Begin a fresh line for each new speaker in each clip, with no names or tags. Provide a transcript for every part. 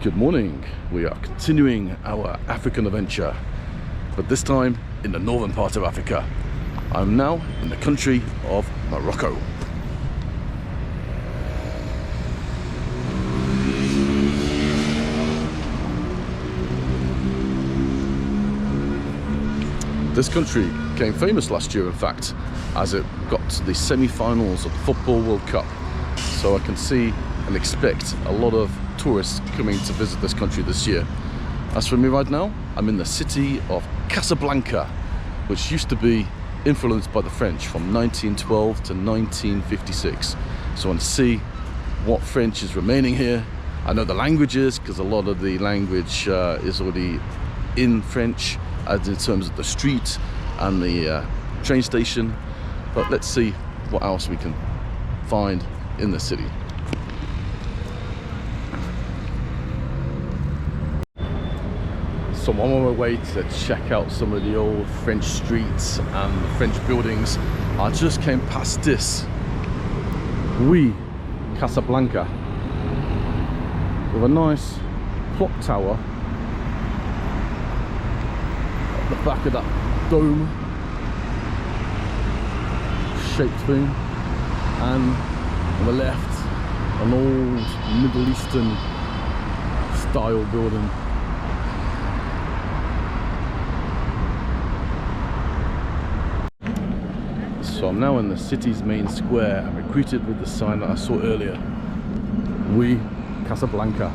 Good morning. We are continuing our African adventure, but this time in the northern part of Africa. I'm now in the country of Morocco. This country became famous last year, in fact, as it got to the semi-finals of the Football World Cup. So I can see and expect a lot of tourists coming to visit this country this year. As for me right now, I'm in the city of Casablanca, which used to be influenced by the French from 1912 to 1956. So I want to see what French is remaining here. I know the languages because a lot of the language is already in French, as in terms of the street and the train station. But let's see what else we can find in the city. So I'm on my way to check out some of the old French streets and the French buildings. I just came past this, Casablanca, with a nice clock tower at the back of that dome shaped thing, and on the left an old Middle Eastern style building. So I'm now in the city's main square. I'm greeted with the sign that I saw earlier, Casablanca.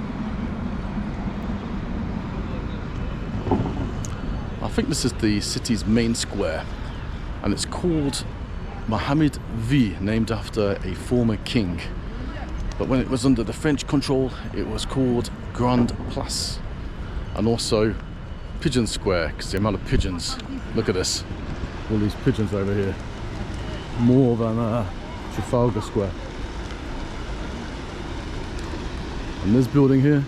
I think this is the city's main square, and it's called Mohammed V, named after a former king. But when it was under the French control, it was called Grand Place, and also Pigeon Square, because the amount of pigeons. Look at this, all these pigeons over here. More than Trafalgar Square. And this building here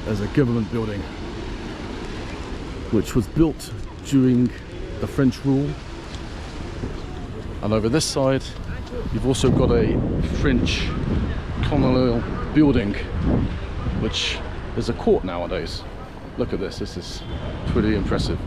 is a government building which was built during the French rule. And over this side you've also got a French colonial building which is a court nowadays. Look at this, this is pretty impressive.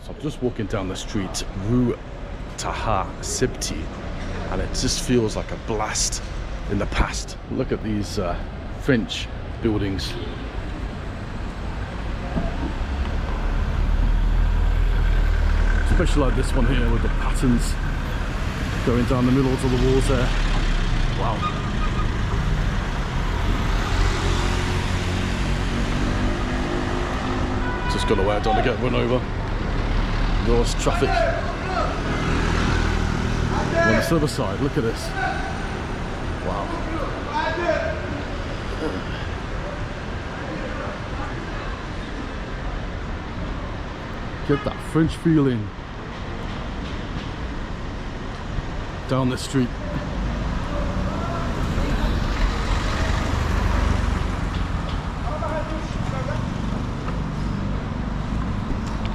So I'm just walking down the street, Rue Taha Sibti, and it just feels like a blast in the past. Look at these French buildings. Especially like this one here with the patterns going down the middle of the walls there. Wow. Just got away, I don't want to get run over. There's traffic. On this other side, look at this. Wow. Get that French feeling down the street.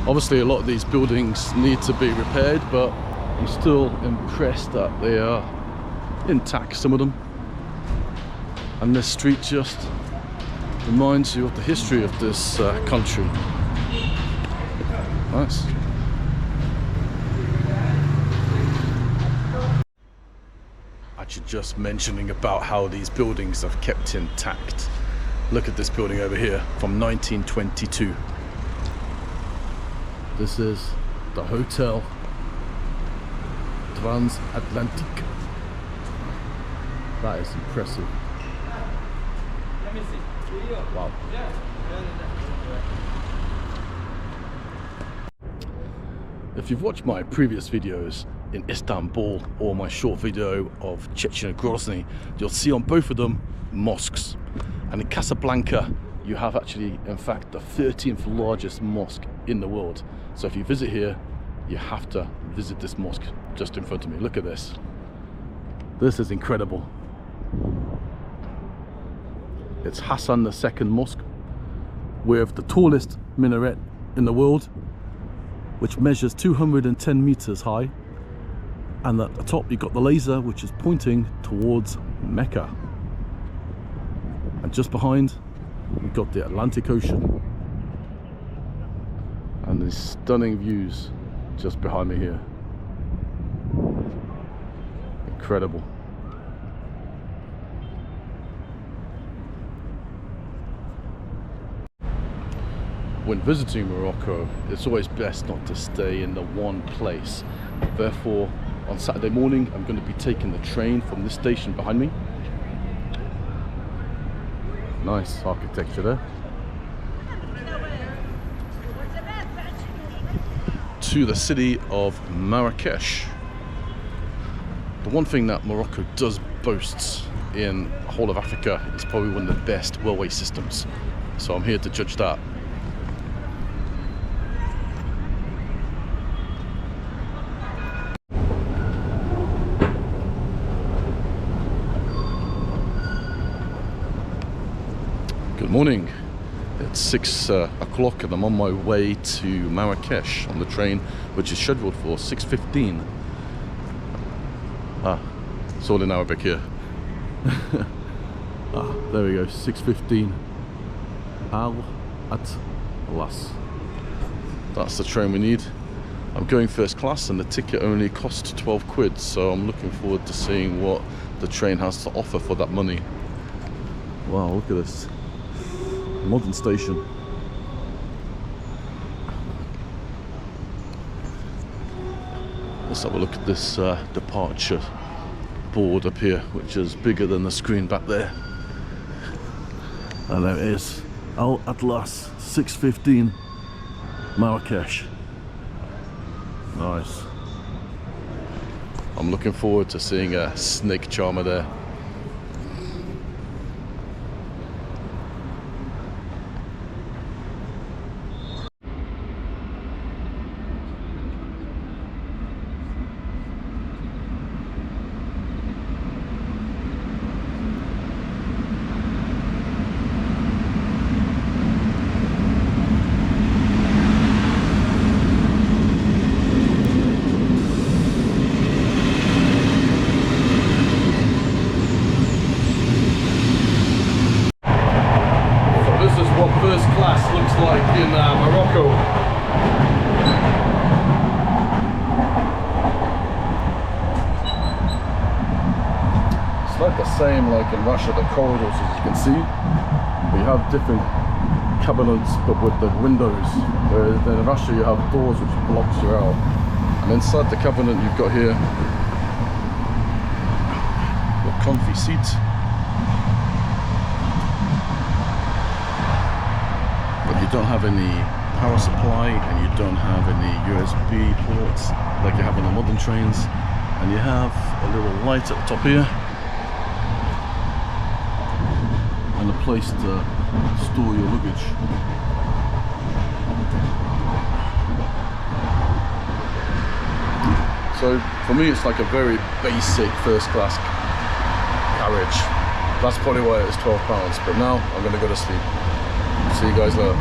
Obviously a lot of these buildings need to be repaired, but I'm still impressed that they are intact, some of them. And this street just reminds you of the history of this country. Nice. Actually, just mentioning about how these buildings are kept intact. Look at this building over here from 1922. This is the Hotel Transatlantique. That is impressive. Wow. If you've watched my previous videos in Istanbul or my short video of Chechnya Grozny, you'll see on both of them mosques. And in Casablanca, you have actually, in fact, the 13th largest mosque in the world. So if you visit here, you have to visit this mosque just in front of me. Look at this. This is incredible. It's Hassan II Mosque, with the tallest minaret in the world, which measures 210 meters high. And at the top you've got the laser, which is pointing towards Mecca. And just behind we've got the Atlantic Ocean. And these stunning views just behind me here. Incredible. When visiting Morocco, it's always best not to stay in the one place. Therefore, on Saturday morning, I'm going to be taking the train from this station behind me. Nice architecture there. To the city of Marrakesh. The one thing that Morocco does boast in the whole of Africa is probably one of the best railway systems. So I'm here to judge that. Good morning. It's 6 o'clock and I'm on my way to Marrakesh on the train, which is scheduled for 6:15. It's all in Arabic here. There we go, 6:15. Al-Atlas. That's the train we need. I'm going first class and the ticket only costs 12 quid, so I'm looking forward to seeing what the train has to offer for that money. Wow, look at this. Modern station. Let's have a look at this departure board up here, which is bigger than the screen back there. And there it is, Al Atlas, 6:15, Marrakesh. Nice. I'm looking forward to seeing a snake charmer there. First class looks like in Morocco. It's like the same like in Russia, the corridors, as you can see. We have different cabinets but with the windows, whereas in Russia you have doors which blocks you out. And inside the cabinet you've got here your comfy seats. You don't have any power supply and you don't have any USB ports like you have on the modern trains, and you have a little light at the top here and a place to store your luggage. So for me it's like a very basic first class carriage. That's probably why it's £12, but now I'm going to go to sleep. See you guys later.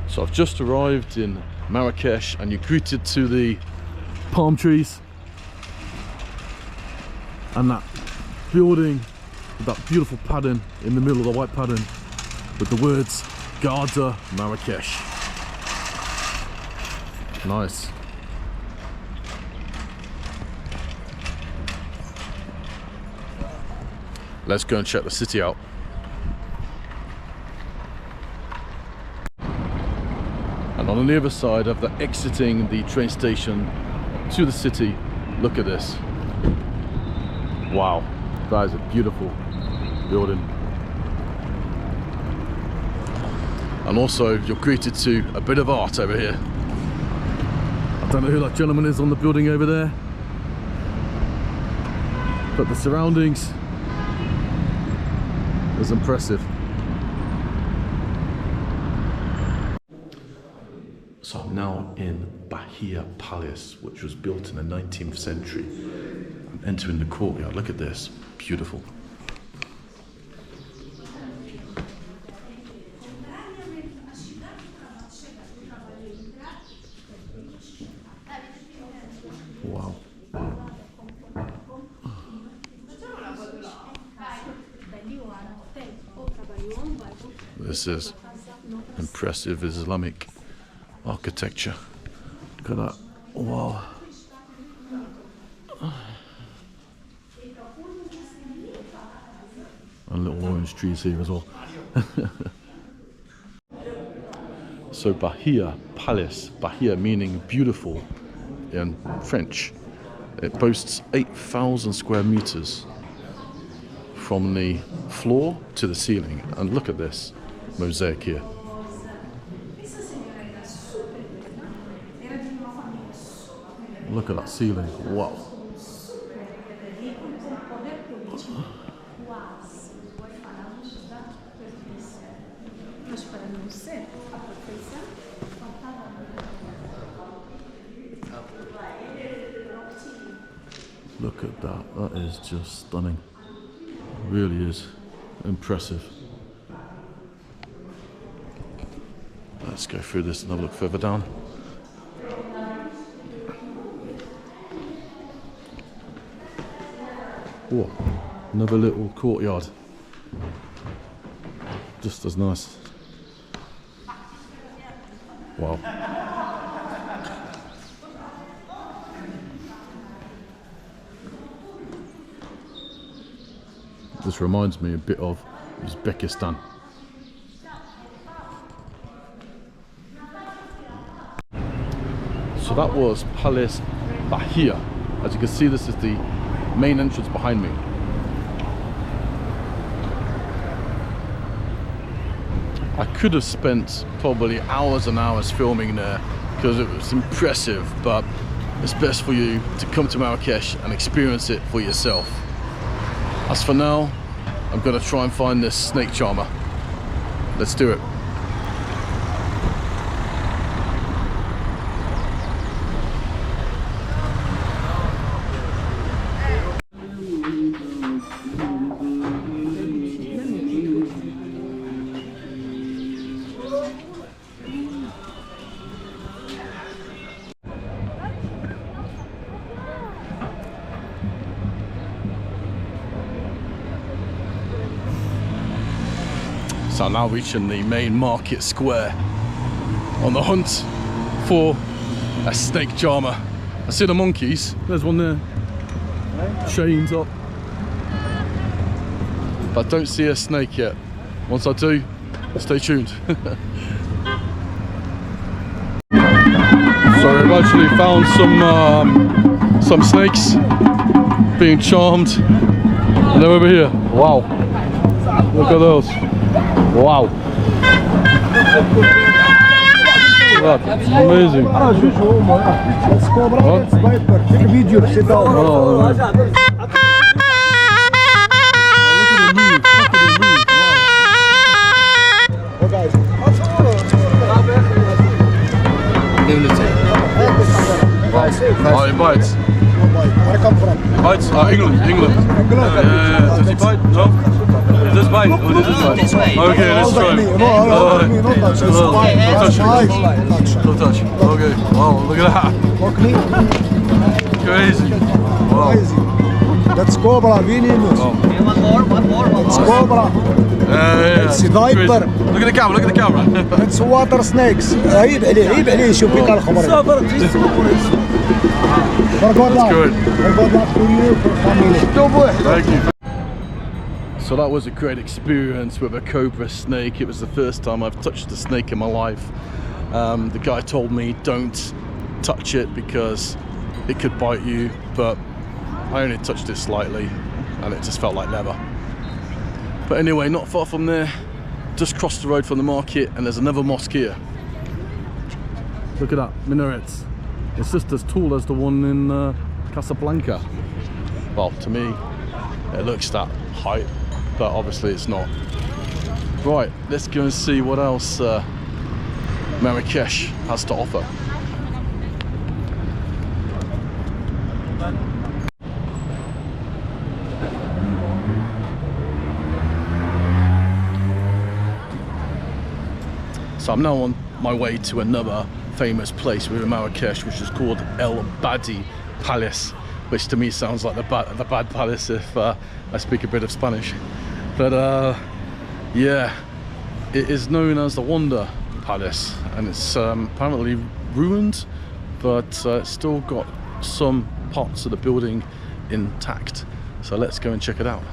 So I've just arrived in Marrakesh and you're greeted to the palm trees and that building with that beautiful pattern in the middle of the white pattern with the words Garda Marrakesh. Nice. Let's go and check the city out. And on the other side of the exiting the train station to the city, look at this. Wow, that is a beautiful building. And also you're greeted to a bit of art over here. I don't know who that gentleman is on the building over there, but the surroundings is impressive. So I'm now in Bahia Palace, which was built in the 19th century. entering the courtyard. Look at this, beautiful. Wow. This is impressive Islamic architecture. Look at that. Wow. And little orange trees here as well. So Bahia Palace, Bahia meaning beautiful in French. It boasts 8,000 square meters from the floor to the ceiling. And look at this mosaic here. Look at that ceiling. Wow. Look at that. That is just stunning. It really is impressive. Let's go through this and have a look further down. Oh, another little courtyard. Just as nice. Wow. This reminds me a bit of Uzbekistan. So that was Palace Bahia. As you can see, this is the main entrance behind me. I could have spent probably hours and hours filming there because it was impressive, but it's best for you to come to Marrakesh and experience it for yourself. As for now, I'm going to try and find this snake charmer. Let's do it. So I'm now reaching the main market square on the hunt for a snake charmer. I see the monkeys, there's one there, chains up, but I don't see a snake yet. Once I do, stay tuned. So I've actually found some snakes being charmed, and they're over here. Wow, look at those. Wow. That's amazing.
It's Cobra, it's Viper. Take a video, sit down.
Oh, look at the move.
Oh, guys.
Oh, he bites.
Where I come from?
Bites? England.
England.
Does he bite? No? He does bite. Oh, this is bite. Okay, let's try. No touch. Okay. Wow, look at that. Crazy. Wow.
Crazy. That's Cobra, Venus.
Oh.
One more.
It's Cobra.
It's
Viper.
Look at the camera.
It's water snakes. عيب عليه شوف بك الخبر.
That's good. Thank you. So that was a great experience with a cobra snake. It was the first time I've touched a snake in my life. The guy told me don't touch it because it could bite you, but I only touched it slightly and it just felt like leather. But anyway, not far from there, just crossed the road from the market, and there's another mosque here. Look at that, minarets. It's just as tall as the one in Casablanca. Well, to me, it looks that height, but obviously it's not. Right, let's go and see what else Marrakesh has to offer. So I'm now on my way to another famous place within Marrakesh, which is called Badi Palace, which to me sounds like the Bad Palace if I speak a bit of Spanish. But yeah, it is known as the Wonder Palace, and it's apparently ruined, but it's still got some parts of the building intact. So let's go and check it out.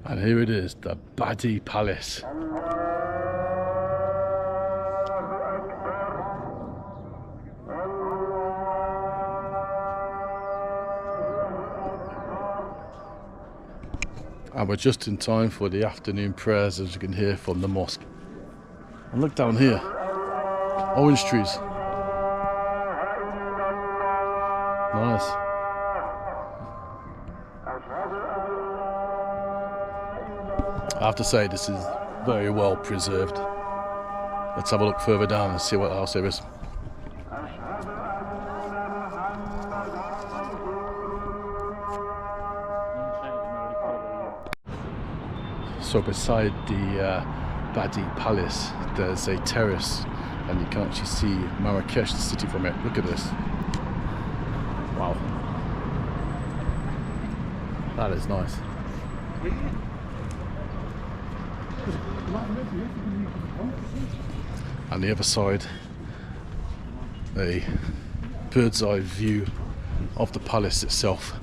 And here it is, the Badi Palace. And we're just in time for the afternoon prayers, as you can hear from the mosque. And look down here, orange trees. Nice. I have to say, this is very well preserved. Let's have a look further down and see what else there is. So beside the Badi Palace, there's a terrace, and you can actually see Marrakesh, the city, from it. Look at this. Wow. That is nice. And the other side, a bird's eye view of the palace itself.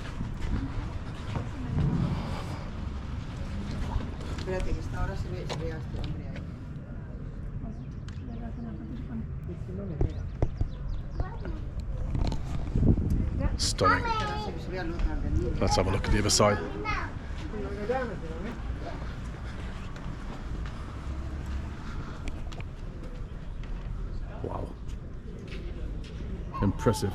Stunning. Let's have a look at the other side. Wow. Impressive.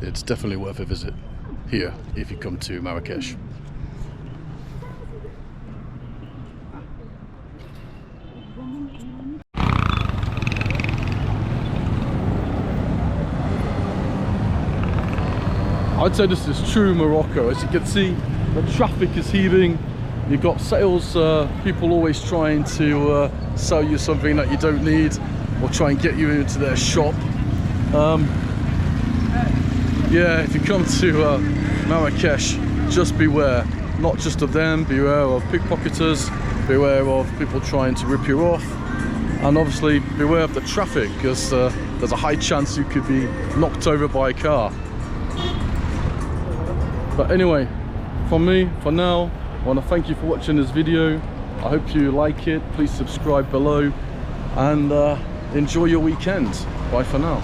It's definitely worth a visit here if you come to Marrakesh. I'd say this is true Morocco. As you can see, the traffic is heaving. You've got sales people always trying to sell you something that you don't need, or try and get you into their shop. Yeah, if you come to Marrakesh, just beware, not just of them, beware of pickpocketers, beware of people trying to rip you off, and obviously beware of the traffic, because there's a high chance you could be knocked over by a car. But anyway, from me, for now, I want to thank you for watching this video. I hope you like it. Please subscribe below, and enjoy your weekend. Bye for now.